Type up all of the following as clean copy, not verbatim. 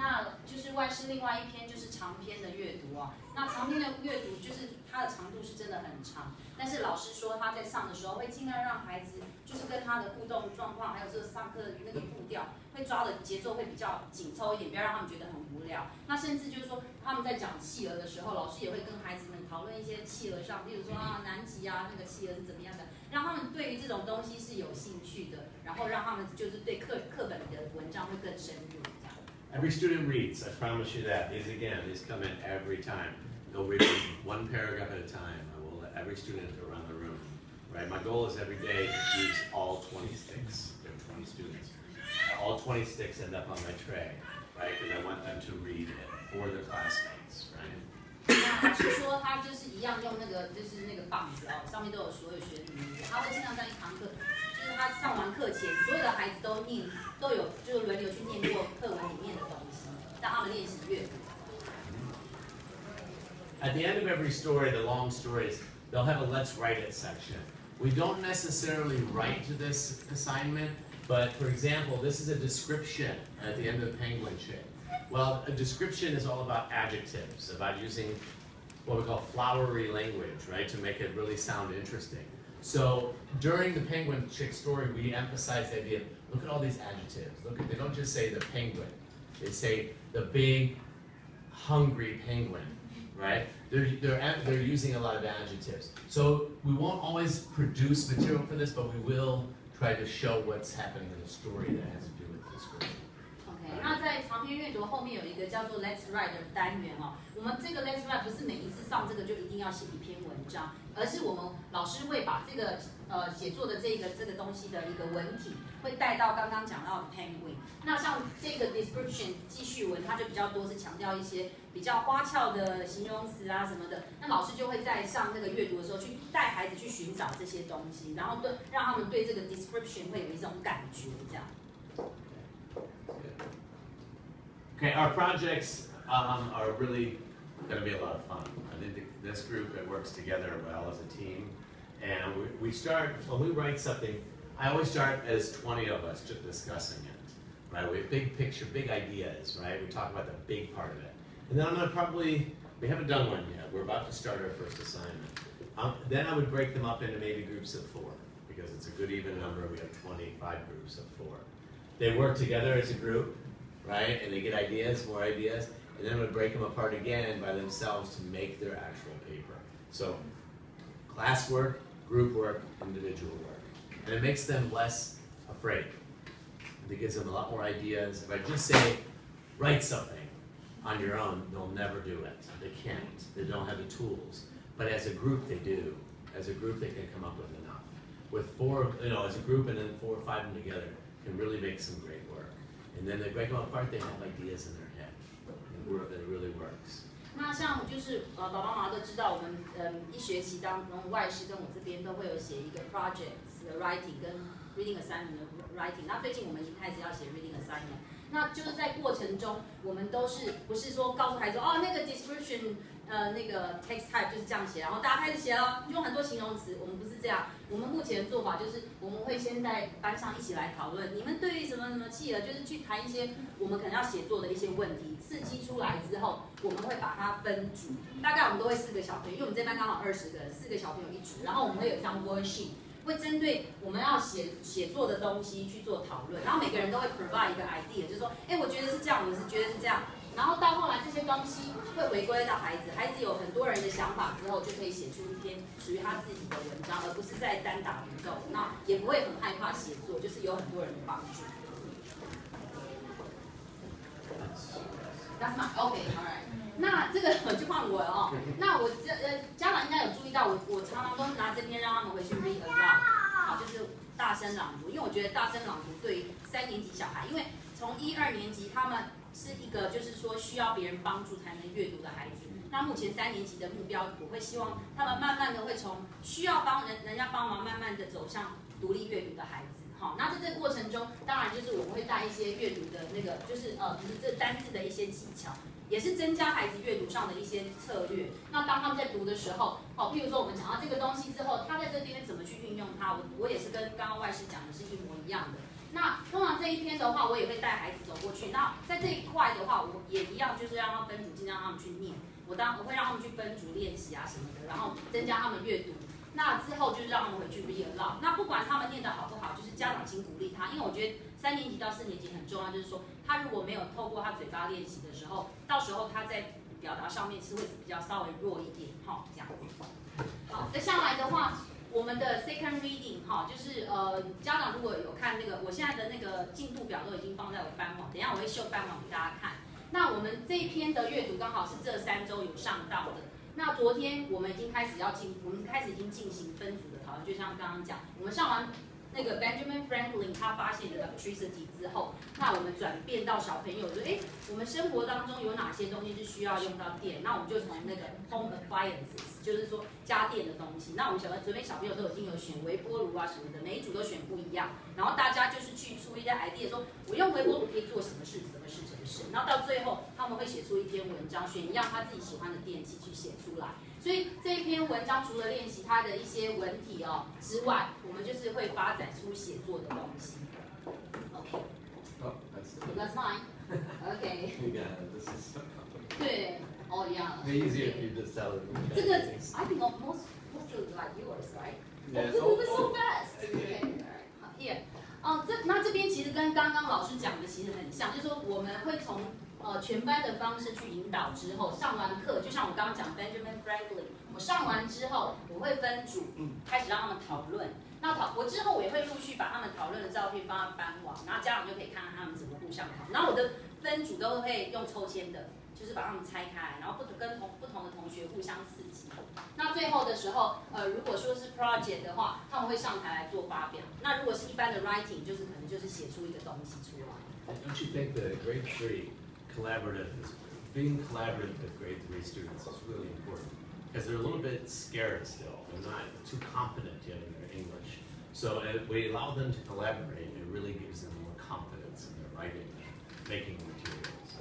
那就是外师另外一篇就是长篇的阅读哦。那长篇的阅读就是它的长度是真的很长，但是老师说他在上的时候会尽量让孩子就是跟他的互动状况，还有这个上课的那个步调，会抓的节奏会比较紧凑一点，不要让他们觉得很无聊。那甚至就是说他们在讲企鹅的时候，老师也会跟孩子们讨论一些企鹅上，比如说南极啊那个企鹅是怎么样的，让他们对于这种东西是有兴趣的，然后让他们就是对课本的文章会更深入。Every student reads, I promise you that. These come in every time. They'll read one paragraph at a time. I will let every student around the room. Right? My goal is every day to use all 20 sticks. There are 20 students. All 20 sticks end up on my tray, right? Because I want them to read it for their classmates, right? 那老师说他就是一样用那个棒子哦，上面都有所有学历名字，他会经常在一堂课。就是他上完课前，所有的孩子都有就是轮流去念过课文里面的东西，让他们练习阅读。At the end of every story, the long stories, they'll have a let's write it section. We don't necessarily write to this assignment, but for example, this is a description at the end of the penguin chick. Well, a description is all about adjectives, about using what we call flowery language, right, to make it really sound interesting. So during the penguin chick story, we emphasize the idea, look at all these adjectives. They don't just say the penguin. They say the big, hungry penguin, right? They're using a lot of adjectives. So we won't always produce material for this, but we will try to show what's happening in the story that has to do with the story. 那在长篇阅读后面有一个叫做 Let's Write 的单元哦。我们这个 Let's Write 不是每一次上这个就一定要写一篇文章，而是我们老师会把这个写作的这个东西的一个文体，会带到刚刚讲到的 Penguin。那像这个 description 记叙文，它就比较多是强调一些比较花俏的形容词啊什么的。那老师就会在上那个阅读的时候，去带孩子去寻找这些东西，然后让他们对这个 description 会有一种感觉，这样。Okay, our projects are really going to be a lot of fun. I think this group that works together well as a team, and we start, when we write something, I always start as 20 of us just discussing it, right? We have big picture, big ideas, right? We talk about the big part of it. And then I'm going to we haven't done one yet. We're about to start our first assignment. Then I would break them up into maybe groups of 4, because it's a good even number. We have 25 groups of 4. They work together as a group, right? And they get ideas, more ideas, and then we break them apart again by themselves to make their actual paper. So class work, group work, individual work. And it makes them less afraid. It gives them a lot more ideas. If I just say, write something on your own, they'll never do it. They can't. They don't have the tools. But as a group, they do. As a group, they can come up with enough. With 4, as a group and then 4 or 5 of them together, can really make some great work. And then they break them apart, they have ideas in their head. And it really works. 那像就是爸爸妈妈都知道，我们一学期当中外师跟我这边都会有写一个 project 的 writing 跟 reading assignment 的 writing。那最近我们已经开始要写 reading assignment。那就是在过程中，我们都是不是说告诉孩子哦那个 description 那个 text type 就是这样写，然后大家开始写了，用很多形容词。我们不是这样，我们目前的做法就是我们会先在班上一起来讨论，你们对于什么什么企鹅，就是去谈一些我们可能要写作的一些问题，刺激出来之后，我们会把它分组，大概我们都会4个小朋友，因为我们这班刚好20个人，4个小朋友一组，然后我们会有一张 worksheet。会针对我们要写作的东西去做讨论，然后每个人都会 provide 一个 idea， 就是说，我觉得是这样，我是觉得是这样，然后到后来这些东西会回归到孩子，孩子有很多人的想法之后，就可以写出一篇属于他自己的文章，而不是在单打独斗，那也不会很害怕写作，就是有很多人的帮助。That's my OK, alright. 那这个就换我了哦。那我家长应该有注意到，我常常都拿这篇让他们回去 read aloud， 好，就是大声朗读。因为我觉得大声朗读对于3年级小孩，因为从1、2年级他们是一个就是说需要别人帮助才能阅读的孩子。那目前3年级的目标，我会希望他们慢慢的会从需要人家帮忙，慢慢的走向独立阅读的孩子。好，那在这个过程中，当然就是我们会带一些阅读的那个，就是这单字的一些技巧。也是增加孩子阅读上的一些策略。那当他们在读的时候，譬如说我们讲到这个东西之后，他在这边怎么去运用它，我也是跟刚刚外师讲的是一模一样的。那通常这一篇的话，我也会带孩子走过去。那在这一块的话，我也一样，就是让他分组，尽量让他们去念。我会让他们去分组练习啊什么的，然后增加他们阅读。那之后就是让他们回去 read aloud。那不管他们念得好不好，就是家长请鼓励他，因为我觉得3年级到4年级很重要，就是说他如果没有透过他嘴巴练习的时候，到时候他在表达上面是会比较稍微弱一点，哈，这样子。好，接下来的话，我们的 second reading 哈，就是家长如果有看那个，我现在的那个进度表都已经放在我班网，等一下我会秀班网给大家看。那我们这一篇的阅读刚好是这3周有上到的。那昨天我们已经开始已经进行分组的讨论，就像刚刚讲，我们上完那个 Benjamin Franklin 他发现的 electricity 之后，那我们转变到小朋友说，我们生活当中有哪些东西是需要用到电？那我们就从那个 home appliances， 就是说家电的东西。那我们昨天小朋友都已经有选微波炉啊什么的，每一组都选不一样，然后大家就是去出一些 idea， 说我用微波炉可以做什么事，什么事。然后到最后，他们会写出一篇文章，选一样他自己喜欢的电器去写出来。所以这一篇文章除了练习它的一些文体之外，我们就是会发展出写作的东西。OK。Oh, that's fine. OK. Yeah, this is so complicated. 对，哦呀。Way easier if you just tell it. 这个 I think most like yours, right? Yeah. Oh, this is so fast. Okay. Here. 那这边其实跟刚刚老师讲的其实很像，就是说我们会从全班的方式去引导之后，上完课，就像我刚刚讲 Benjamin Franklin， 我上完之后，我会分组开始让他们讨论。那我之后我也会陆续把他们讨论的照片放在班网，然后家长就可以看看他们怎么互相讨论。然后我的分组都会用抽签的，就是把他们拆开，然后跟不同的同学互相刺激。那最后的时候，如果说是 project 的话，他们会上台来做发表。那如果是一般的 writing， 就是可能就是写出一个东西出来。Don't you think the grade 3 being collaborative with grade 3 students is really important? Because they're a little bit scared still. They're not too confident yet in their English. So if we allow them to collaborate, it really gives them more confidence in their writing and making materials.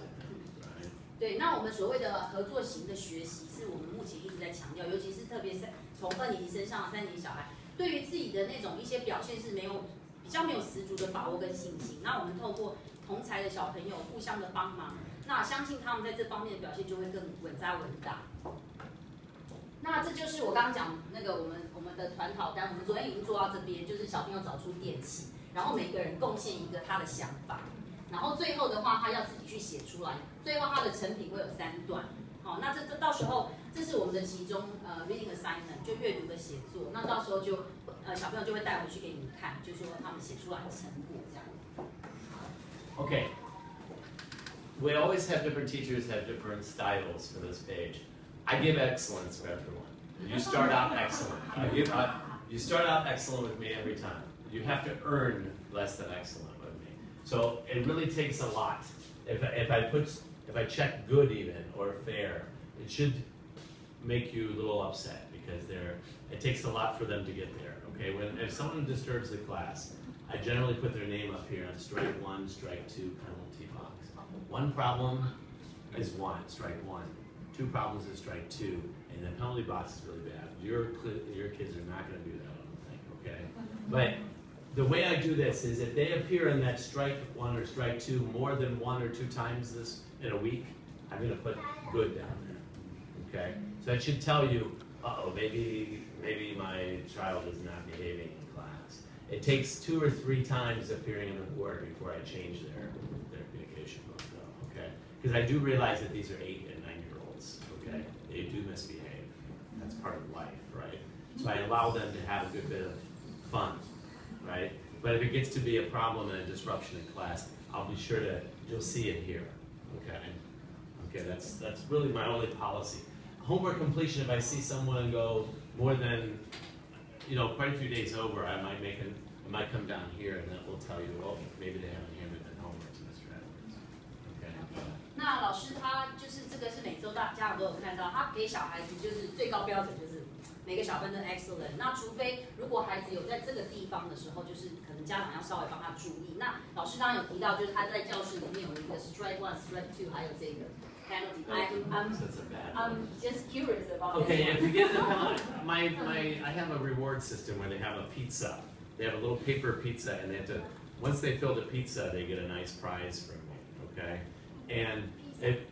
Right? 对，那我们所谓的合作型的学习，是我们目前一直在强调，尤其是特别是从2年级升上3年级小孩，对于自己的那种一些表现是比较没有十足的把握跟信心。那我们透过同才的小朋友互相的帮忙，那相信他们在这方面的表现就会更稳扎稳打。那这就是我刚刚讲那个我们的团讨单，我们昨天已经做到这边，就是小朋友找出电器，然后每个人贡献一个他的想法，然后最后的话他要自己去写出来，最后他的成品会有3段。好，那这到时候这是我们的其中reading assignment， 就阅读的写作，那到时候就小朋友就会带回去给你们看，就说他们写出来的成果这样。Okay. We always have different teachers have different styles for this page. I give excellence for everyone. You start out excellent. You start out excellent with me every time. You have to earn less than excellent with me. So it really takes a lot. If I check good even or fair, it should make you a little upset because it takes a lot for them to get there. Okay, if someone disturbs the class, I generally put their name up here on strike 1, strike 2, penalty box. One problem is 1, strike 1. 2 problems is strike 2, and the penalty box is really bad. Your kids are not going to do that, I don't think, okay? But the way I do this is if they appear in that strike 1 or strike 2 more than 1 or 2 times this in a week, I'm going to put good down there, okay? So that should tell you, maybe my child is not behaving in class. It takes 2 or 3 times appearing on the board before I change their communication book, though, okay? Because I do realize that these are 8 and 9-year-olds, okay? They do misbehave. That's part of life, right? So I allow them to have a good bit of fun, right? But if it gets to be a problem and a disruption in class, I'll be sure you'll see it here, okay? Okay, that's really my only policy. Homework completion, if I see someone go more than, quite a few days over, I might come down here and then we'll tell you, maybe they haven't handed in homework to Mr. Edwards. Okay. 那老师他就是这个是每周家长都有看到，他给小孩子就是最高标准就是每个小分都 excellent。那除非如果孩子有在这个地方的时候，就是可能家长要稍微帮他注意。那老师刚刚有提到，就是他在教室里面有一个 strike 1, strike 2，还有这个 penalty. I'm just curious about. Okay, if you get the penalty, I have a reward system where they have a pizza. They have a little paper pizza, and they have to once they fill the pizza, they get a nice prize from me. Okay, and It,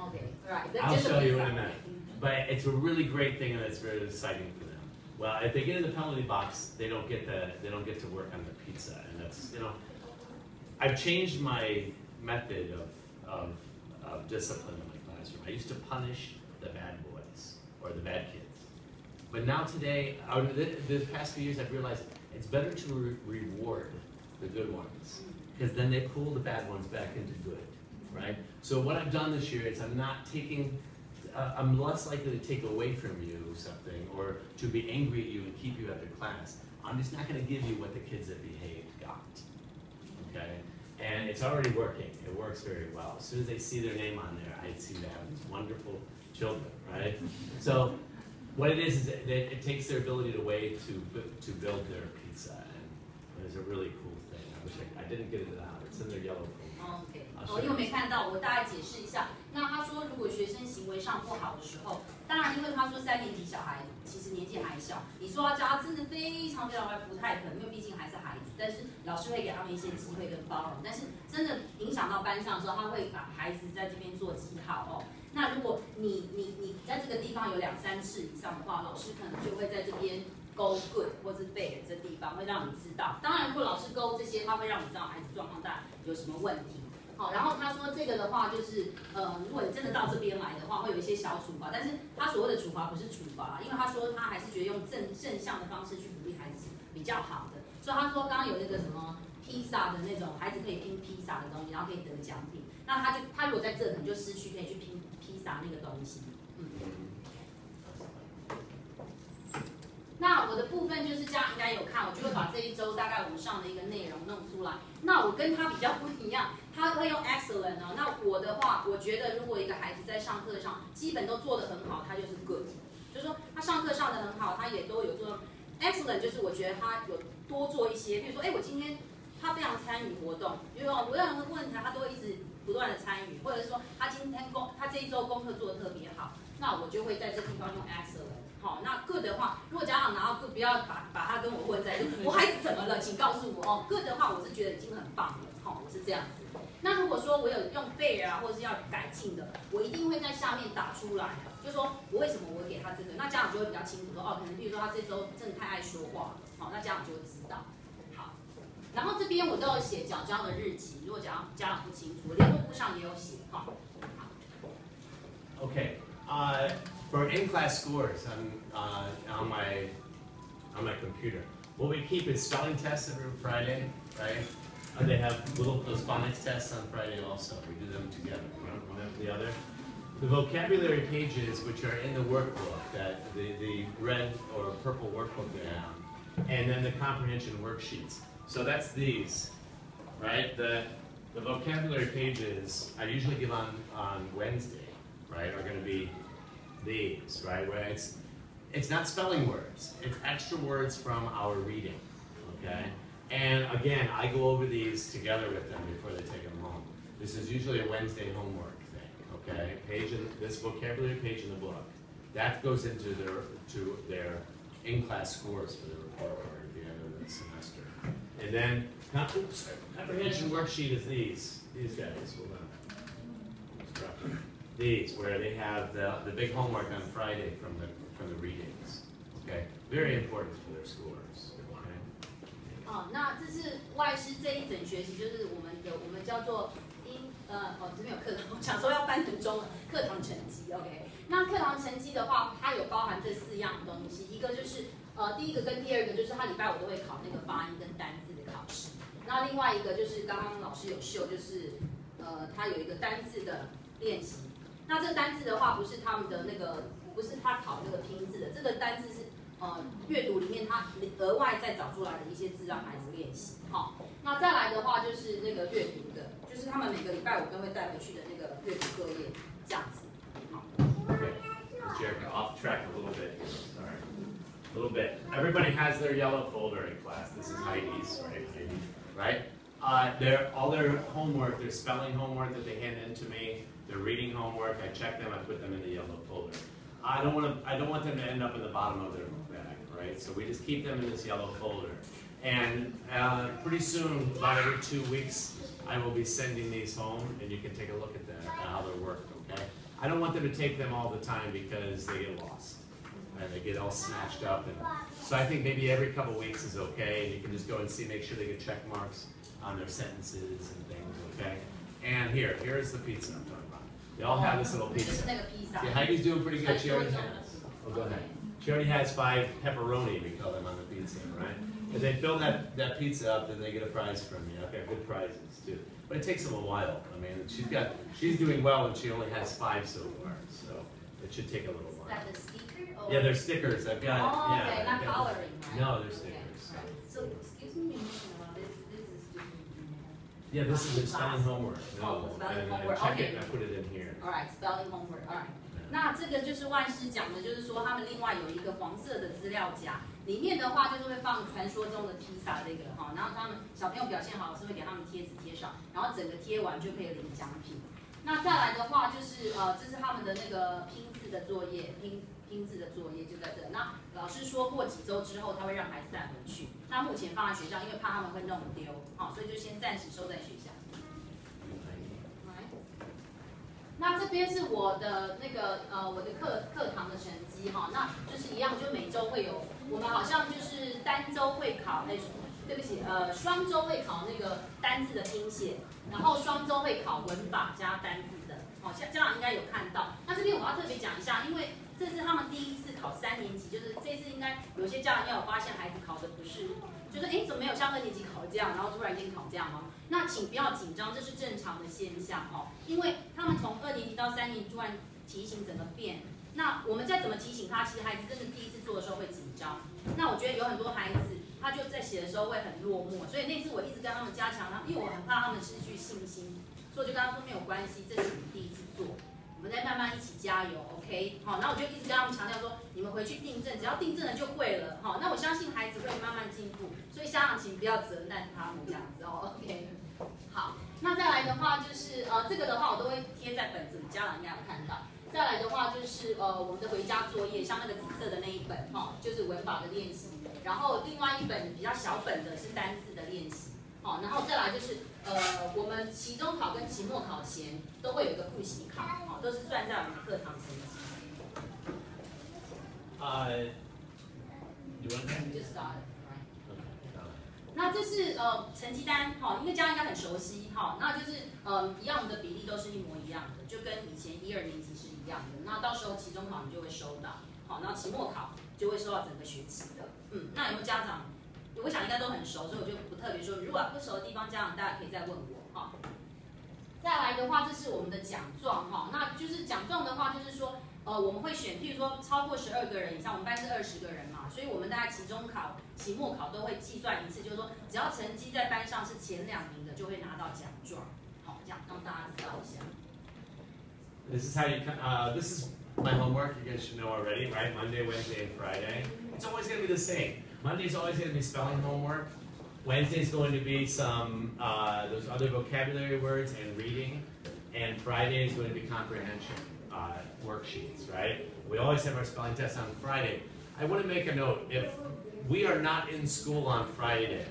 Okay, right. That's I'll just show you in pizza. a minute. But it's a really great thing and it's very exciting for them. Well, if they get in the penalty box, they don't get to work on the pizza, and that's, you know, I've changed my method of discipline in my classroom. I used to punish the bad boys or the bad kids, but now today, the past few years, I've realized it's better to reward the good ones, because then they pull the bad ones back into good, right? So what I've done this year is I'm less likely to take away from you something or to be angry at you and keep you after class. I'm just not going to give you what the kids that behaved got, okay? And it's already working. It works very well. As soon as they see their name on there, I seem to have these wonderful children, right? So what it is that it takes their ability to weigh to build their pizza, and it's a really cool thing. I wish I didn't get it out. It's in their yellow folder. OK， 因为我没看到，我大概解释一下。那他说，如果学生行为上不好的时候，当然，因为他说3年级小孩其实年纪还小，你说要教他真的非常非常快，不太可能，因为毕竟还是孩子。但是老师会给他们一些机会跟包容。但是真的影响到班上的时候，他会把孩子在这边做记号哦。那如果你在这个地方有2、3次以上的话，老师可能就会在这边勾 good 或是 bad 这地方，会让你知道。当然，如果老师勾这些，他会让你知道孩子状况大有什么问题。好，然后他说这个的话就是，如果你真的到这边来的话，会有一些小处罚，但是他所谓的处罚不是处罚，因为他说他还是觉得用正向的方式去鼓励孩子是比较好的。所以他说刚刚有那个什么披萨的那种，孩子可以拼披萨的东西，然后可以得奖品。那他如果在这可能就失去可以去拼披萨那个东西。那我的部分就是这样，应该有看，我就会把这一周大概我们上的一个内容弄出来。那我跟他比较不一样，他会用 excellent 哦。那我的话，我觉得如果一个孩子在上课上基本都做得很好，他就是 good， 就是说他上课上得很好，他也都有做 excellent， 就是我觉得他有多做一些，比如说，我今天他非常参与活动，因为我有个问题，他都会一直不断的参与，或者是说他他这一周功课做得特别好，那我就会在这地方用 excellent。好，那 good 的话，如果家长拿到 good， 不要把它跟我混在一起。我孩子怎么了？请告诉我哦。good 的话，我是觉得已经很棒了，好，我是这样子。那如果说我有用 fair 啊，或者是要改进的，我一定会在下面打出来，就说我为什么我会给他这个，那家长就会比较清楚说，哦，可能比如说他这周真的太爱说话了，好，那家长就会知道。好，然后这边我都有写缴交的日期，如果家长不清楚，联络簿上也有写，哈。Okay. For in-class scores on my computer, what we keep is spelling tests every Friday, right? They have those phonics tests on Friday also. We do them together, one after the other. The vocabulary pages, which are in the workbook, that the red or purple workbook they have, and then the comprehension worksheets. So that's these, right? The vocabulary pages I usually give on Wednesday, right? Are going to be these, right? Where it's not spelling words, it's extra words from our reading, okay? And again, I go over these together with them before they take them home. This is usually a Wednesday homework thing, okay? This vocabulary page in the book, that goes into their in-class scores for the report card at the end of the semester. And then comprehension worksheet is these guys. Hold on. These, where they have the big homework on Friday from the readings, okay? Very important for their scores. Okay? 哦，那这是外师这一整学期，就是我们叫做这边有课堂，我想说要翻成中文，课堂成绩 ，OK？ 那课堂成绩的话，它有包含这4样东西，一个就是第一个跟第二个就是他礼拜5都会考那个发音跟单字的考试，那另外一个就是刚刚老师有秀，就是他有一个单字的练习。那这个单字的话，不是他们的那个，不是他考那个拼字的，这个单字是阅读里面他额外再找出来的一些字让孩子练习。好，那再来的话就是那个阅读的，就是他们每个礼拜5都会带回去的那个阅读作业，这样子。好。Okay. Jericho, off track a little bit here. Sorry. A little bit. Everybody has their yellow folder in class. This is Heidi's, right? All their homework, their spelling homework that they hand in to me. Their reading homework, I check them, I put them in the yellow folder. I don't want them to end up in the bottom of their bag, right? So we just keep them in this yellow folder. And pretty soon, about every 2 weeks, I will be sending these home, and you can take a look at them, at how they're worked, okay? I don't want them to take them all the time because they get lost, and they get all smashed up, and so I think maybe every couple weeks is okay, and you can just go and see, make sure they get check marks on their sentences and things, okay? And here's the pizza I'm talking about. They all have this little 就是 pizza.那个披萨 See, Heidi's doing pretty good. She already 传说中 has. Oh, go ahead. She already has 5 pepperoni, we call them on the pizza, right? If they fill that pizza up, then they get a prize from you. Okay, good prizes too. But it takes them a while. I mean, she's doing well, and she only has 5 so far, so it should take a little Is while. that the sticker? Or? Yeah, they're stickers. I've got. Oh, Yeah. okay, I've not got- coloring, right? No, they're Okay, stickers. right. So, excuse me, you mentioned about this. This is student. Yeah, this is their spelling homework. Oh, spelling and homework, check okay. it, and I put it in here. Alright, spelling homework. Alright. 那这个就是万事讲的，就是说他们另外有一个黄色的资料夹，里面的话就是会放传说中的披萨这个哈，然后他们小朋友表现好，老师会给他们贴纸贴上，然后整个贴完就可以领奖品。那再来的话就是这是他们的那个拼字的作业，拼字的作业就在这。那老师说过几周之后他会让孩子带回去，那目前放在学校，因为怕他们会弄丢，好，所以就先暂时收在学校。那这边是我的那个我的课堂的成绩哈，那就是一样，就每周会有，我们好像就是单周会考，对不起，双周会考那个单字的拼写，然后双周会考文法加单字的，好，家长应该有看到。那这边我要特别讲一下，因为这是他们第一次考3年级，就是这次应该有些家长应该有发现孩子考的不是，就是怎么没有像2年级考这样，然后突然间考这样哈。那请不要紧张，这是正常的现象哦，因为他们从2年级到3年级突然题型整个变，那我们再怎么提醒他，其实孩子真的第一次做的时候会紧张。那我觉得有很多孩子他就在写的时候会很落寞，所以那次我一直跟他们加强，因为我很怕他们失去信心，所以我就跟他说没有关系，这是你们第一次做，我们再慢慢一起加油 ，OK？ 好，然后我就一直跟他们强调说，你们回去订正，只要订正了就会了，好，那我相信孩子会慢慢进步，所以家长请不要责难他们这样子哦 ，OK？ 好，那再来的话就是这个的话我都会贴在本子里，家长应该有看到。再来的话就是我们的回家作业，像那个紫色的那一本哈，就是文法的练习。然后另外一本比较小本的是单字的练习。好，然后再来就是我们期中考跟期末考前都会有一个复习考，好，都是算在我们的课堂成绩。You want that? You just got it, right? Okay. 那这是成绩单，哈，因为家长应该很熟悉，哈，那就是一样的比例都是一模一样的，就跟以前1、2年级是一样的。那到时候期中考你就会收到，好，然后期末考就会收到整个学期的。那有没有家长？我想应该都很熟，所以我就不特别说。如果不熟的地方，家长大家可以再问我，哈。再来的话，这是我们的奖状，哈，那就是奖状的话，就是说。我们会选，譬如说超过12个人以上，我们班是20个人嘛，所以我们大概期中考、期末考都会计算一次，就是说只要成绩在班上是前2名的，就会拿到奖状。好，这样让大家知道一下。This is how you. This is my homework. You guys should know already, right? Monday, Wednesday, and Friday. It's always going to be the same. Monday's always going to be spelling homework. Wednesday's going to be some those other vocabulary words and reading, and Friday is going to be comprehension. Worksheets, right? We always have our spelling test on Friday. I want to make a note, if we are not in school on Friday,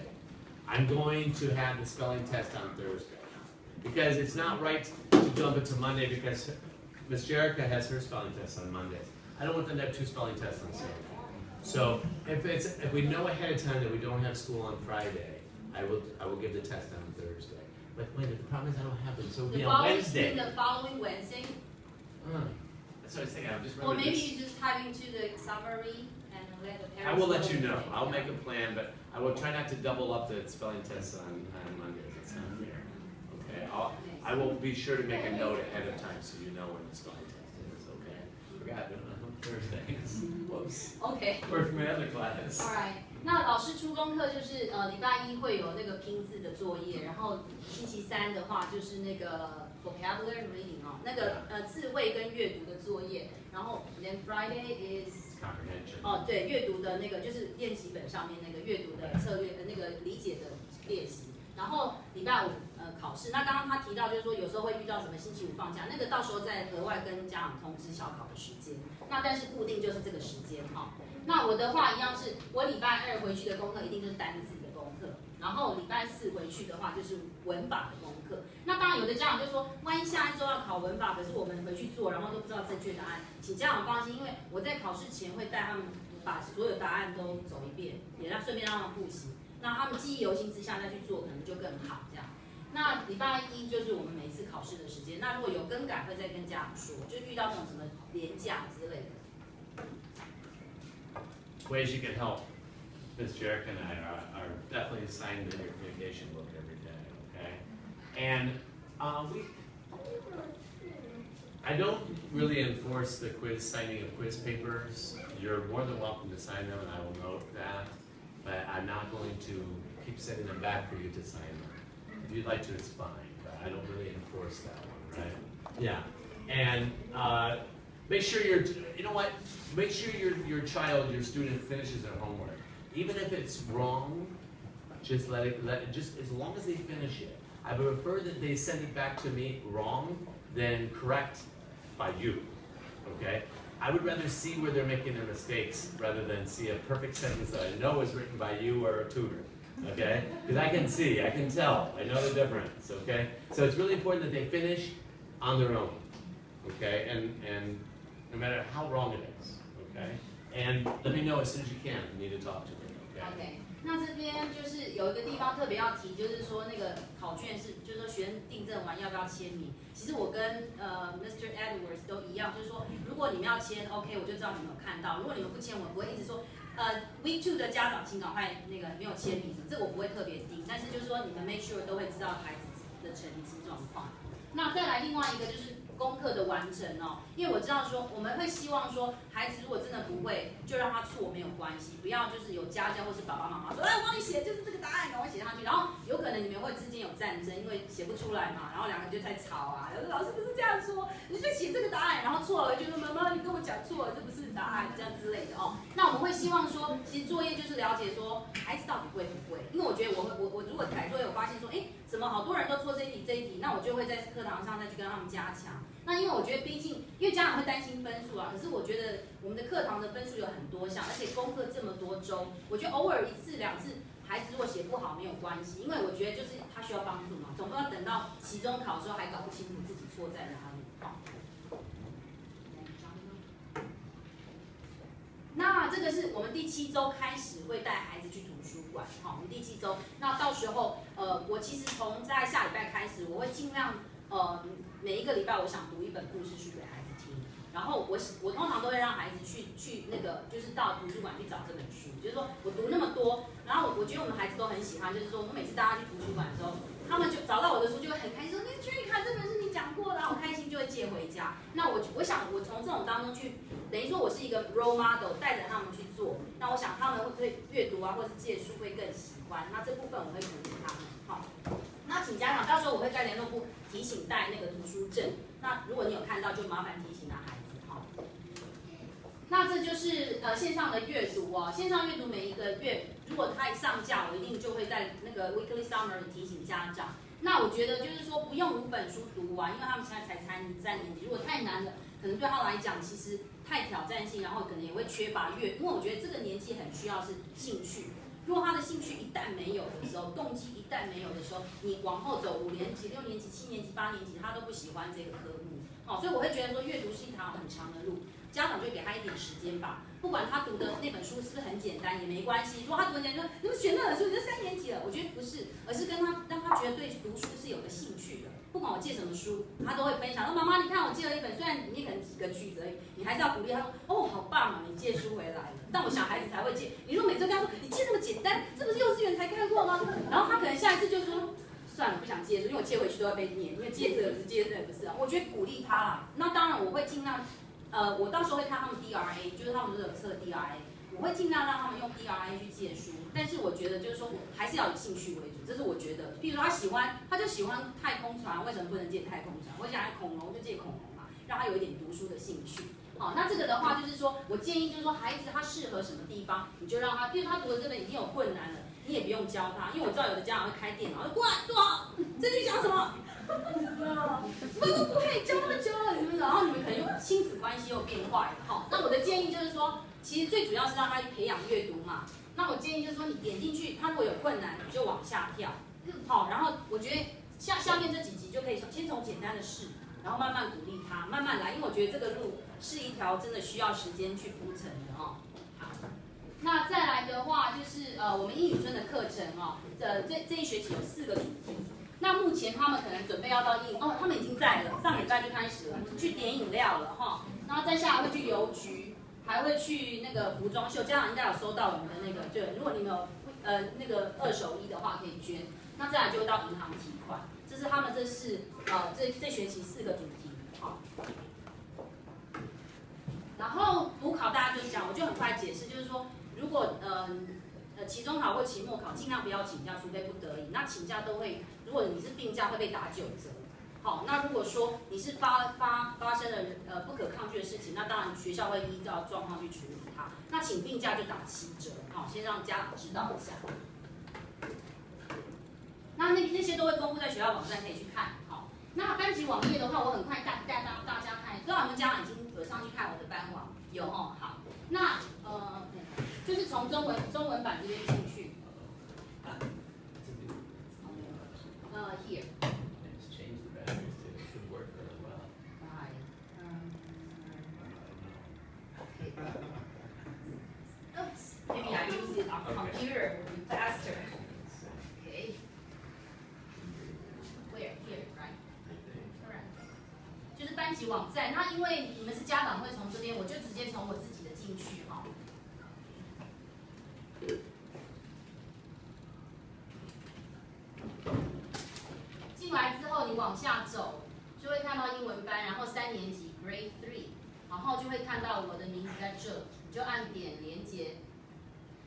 I'm going to have the spelling test on Thursday. Because it's not right to jump into Monday because Miss Jerica has her spelling test on Mondays. I don't want them to have 2 spelling tests on Saturday. So if we know ahead of time that we don't have school on Friday, I will give the test on Thursday. But wait, the problem is I don't have it, so it'll be on Wednesday. The following Wednesday. That's what I was thinking. I'm just Or maybe you just type into the summary and let the parents. I will let you know. I'll make a plan, but I will try not to double up the spelling tests on Mondays. That's not fair. Okay. I will be sure to make a note ahead of time so you know when the spelling test is. Okay. Forgot on Thursdays. Whoops. Okay. Or from my other class. All right. 那老师出功课就是礼拜1会有那个拼字的作业，然后星期3的话就是那个 vocabulary reading 那个字汇跟阅读的作业，然后 then Friday is comprehension 对，阅读的那个就是练习本上面那个阅读的策略那个理解的练习，然后礼拜5考试。那刚刚他提到就是说有时候会遇到什么星期5放假，那个到时候再额外跟家长通知小考的时间，那但是固定就是这个时间哈。那我的话一样是，我礼拜2回去的功课一定就是单字的功课，然后礼拜四回去的话就是文法的功课。那当然有的家长就说，万一下一周要考文法，可是我们回去做，然后都不知道正确答案，请家长放心，因为我在考试前会带他们把所有答案都走一遍，也顺便让他们复习，那他们记忆犹新之下再去做，可能就更好这样。那礼拜一就是我们每次考试的时间，那如果有更改会再跟家长说，就遇到那种什么连假之类的。Ways you can help. Ms. Jarek and I are definitely assigned in your communication book every day, okay? And I don't really enforce the signing of quiz papers. You're more than welcome to sign them, and I will note that. But I'm not going to keep sending them back for you to sign them. If you'd like to, it's fine. But I don't really enforce that one, right? Yeah. And make sure make sure your child, your student finishes their homework. Even if it's wrong, just let it just as long as they finish it. I would prefer that they send it back to me wrong than correct by you. Okay? I would rather see where they're making their mistakes rather than see a perfect sentence that I know is written by you or a tutor. Okay? Because I can see, I can tell, I know the difference. Okay? So it's really important that they finish on their own. Okay? And no matter how wrong it is. Okay? And let me know as soon as you can. You need to talk to me. OK， 那这边就是有一个地方特别要提，就是说那个考卷是，就是说学生订正完要不要签名。其实我跟Mr. Edwards 都一样，就是说如果你们要签 ，OK， 我就知道你们有看到。如果你们不签，我不会一直说Week 2的家长请赶快那个没有签名什么，这个我不会特别盯。但是就是说你们 make sure 都会知道孩子的成绩状况。那再来另外一个就是功课的完成哦，因为我知道说我们会希望说孩子如果真的不会，就让他错没有关系，不要就是有家教或是爸爸妈妈说，我帮你写就是这个答案，赶快写上去，然后有可能你们会之间有战争，因为写不出来嘛，然后两个人就在吵啊，老师不是这样说，你就写这个答案，然后错了就说妈妈你跟我讲错了，这不是答案这样之类的哦。那我们会希望说，其实作业就是了解说孩子到底会不会，因为我觉得我如果改作业，我发现说，怎么好多人都错这一题，那我就会在课堂上再去跟他们加强。那因为我觉得，毕竟因为家长会担心分数啊，可是我觉得我们的课堂的分数有很多项，而且功课这么多周，我觉得偶尔1次2次，孩子如果写不好没有关系，因为我觉得就是他需要帮助嘛，总不要等到期中考的时候还搞不清楚自己错在哪里。那这个是我们第7周开始会带孩子去图书馆，好，我们第7周，那到时候我其实从在下礼拜开始，我会尽量每一个礼拜我想读一本故事书给孩子听，然后我通常都会让孩子去那个就是到图书馆去找这本书，就是说我读那么多，然后我觉得我们孩子都很喜欢，就是说我每次大家去图书馆的时候，他们就找到我的书就会很开心，说那去看这本是你讲过的，好开心就会借回家。那我想我从这种当中去，等于说我是一个 role model， 带着他们去做，那我想他们会不会阅读啊，或是借书会更喜欢，那这部分我会鼓励他们，好。那请家长，到时候我会在联络部提醒带那个图书证。那如果你有看到，就麻烦提醒他孩子哈。那这就是线上的阅读哦，线上阅读每一个月，如果它一上架，我一定就会在那个 weekly summary 提醒家长。那我觉得就是说不用5本书读完，因为他们现在才3年级，如果太难了，可能对他来讲其实太挑战性，然后可能也会缺乏因为我觉得这个年纪很需要是兴趣。如果他的兴趣一旦没有的时候，动机一旦没有的时候，你往后走5年级、6年级、7年级、8年级，他都不喜欢这个科目。所以我会觉得说，阅读是一条很长的路，家长就给他一点时间吧。不管他读的那本书是不是很简单也没关系。如果他读很简单，你们选那本书，你就3年级了，我觉得不是，而是让他觉得对读书是有个兴趣的。不管我借什么书，他都会分享。说妈妈，你看我借了一本，虽然里面可能几个句子而已，你还是要鼓励他说，哦，好棒啊，你借书回来了。但我小孩子才会借。你如果每次跟他说，你借那么简单，这不是幼稚园才看过吗？然后他可能下一次就说，算了，不想借书，因为我借回去都要被念，因为借这个是借那个不是啊。我觉得鼓励他啦。那当然我会尽量，我到时候会看他们 DRA， 就是他们都有测 DRA。我会尽量让他们用 DRA 去借书，但是我觉得就是说还是要以兴趣为主，这是我觉得。譬如说他就喜欢太空船，为什么不能借太空船？我想恐龙就借恐龙嘛，让他有一点读书的兴趣。好，那这个的话就是说我建议就是说孩子他适合什么地方，你就让他，譬如他读的这本已经有困难了，你也不用教他，因为我知道有的家长会开电脑，过来坐好，这句讲什么？什么都不可以教了，什么的，然后你们可能又亲子关系又变坏了。好，那我的建议就是说。其实最主要是让他培养阅读嘛。那我建议就是说，你点进去，它如果有困难，你就往下跳。好，然后我觉得下面这几集就可以先从简单的试，然后慢慢鼓励他，慢慢来，因为我觉得这个路是一条真的需要时间去铺成的哦。好，那再来的话就是我们英语村的课程哦，这一学期有4个主题。那目前他们可能准备要到他们已经在了，上礼拜就开始了，去点饮料了哈，然后再下来会去邮局，还会去那个服装秀，家长应该有收到我们的那个，就如果你们有那个2手衣的话可以捐，那再来就会到银行提款，这是他们这学期4个主题，好。然后补考大家就讲，我就很快解释，就是说如果期中考或期末考尽量不要请假，除非不得已，那请假都会。如果你是病假会被打9折，好，那如果说你是发生了不可抗拒的事情，那当然学校会依照状况去处理它。那请病假就打7折，好，先让家长知道一下。那那些都会公布在学校网站，可以去看。好，那班级网页的话，我很快带大家看，不知道你们家长已经有上去看我的班网？有哦，好，那就是从中文版这边进去。Here. Just change the batteries to it should work really well. Right. Okay. Oops. Maybe I use it on computer will be faster. Okay. Where? Here, right? Correct. 就是班级网站。那因为你们是家长会从这边，我就直接从我自己的进去哈。进来之后，你往下走，就会看到英文班，然后3年级 Grade 3，然后就会看到我的名字在这，你就按点连接。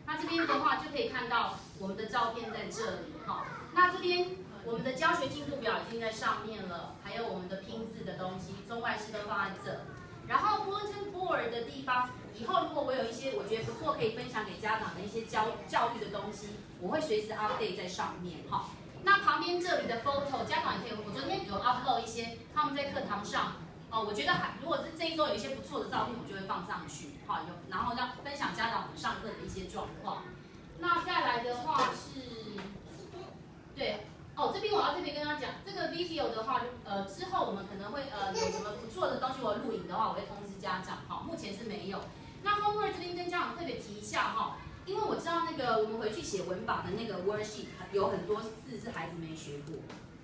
那这边的话就可以看到我们的照片在这里，哈。那这边我们的教学进度表已经在上面了，还有我们的拼字的东西，中外式都放在这。然后 bulletin board 的地方，以后如果我有一些我觉得不错可以分享给家长的一些教育的东西，我会随时 update 在上面，哈。那旁边这里的 photo， 家长也可以，我昨天有 upload 一些他们在课堂上，我觉得如果是这一周有一些不错的照片，我就会放上去，好，然后让分享家长我们上课的一些状况。那再来的话是，对，这边我要特别跟他讲，这个 video 的话，之后我们可能会有什么不错的东西，我录影的话，我会通知家长，好，目前是没有。那 homework 这边跟家长特别提一下哈。因为我知道那个我们回去写文法的那个 worksheet 有很多字是孩子没学过，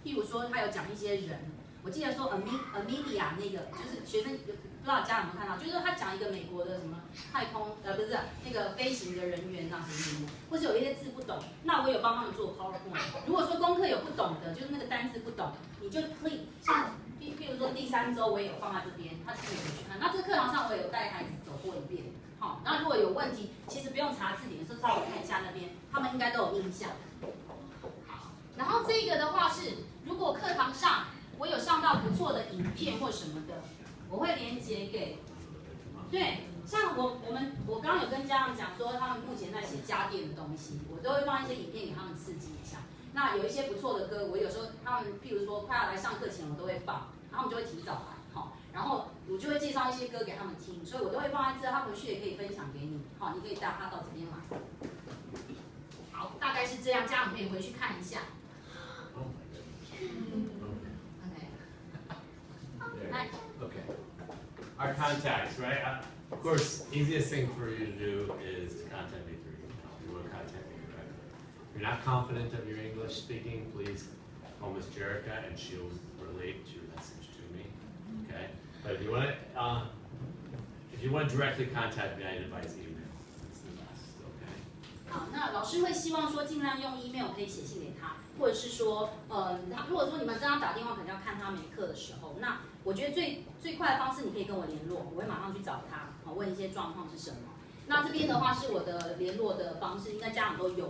譬如说他有讲一些人，我记得说 Amelia 那个就是学生不知道家长有没有看到，就是他讲一个美国的什么太空不是那个飞行的人员啊什么，或是有一些字不懂，那我有帮他们做 PowerPoint。如果说功课有不懂的，就是那个单字不懂，你就可以像譬如说第3周我也有放在这边，他就可以回去看。那这个课堂上我也有带孩子走过一遍。好，那如果有问题，其实不用查字典，就稍微看一下那边，他们应该都有印象。好，然后这个的话是，如果课堂上我有上到不错的影片或什么的，我会连结给。对，像我刚刚有跟家长讲说，他们目前在写家电的东西，我都会放一些影片给他们刺激一下。那有一些不错的歌，我有时候他们譬如说快要来上课前，我都会放，然后我们就会提早来。好，然后我就会介绍一些歌给他们听，所以我都会放在这，他回去也可以分享给你。好，你可以带他到这边来。好，大概是这样，家长可以回去看一下。Okay. Our contacts, right? Of course, easiest thing for you to do is to contact me through email. If you want to contact me directly. If you're not confident of your English speaking, please call Ms. Jerica and she'll relate your message to me. Okay, but if you want to directly contact me, I advise email. It's the best. Okay. 好，那老师会希望说尽量用 email 可以写信给他，或者是说，如果说你们跟他打电话，可能要看他没课的时候，那我觉得最快的方式，你可以跟我联络，我会马上去找他，问一些状况是什么。那这边的话是我的联络的方式，应该家长都有。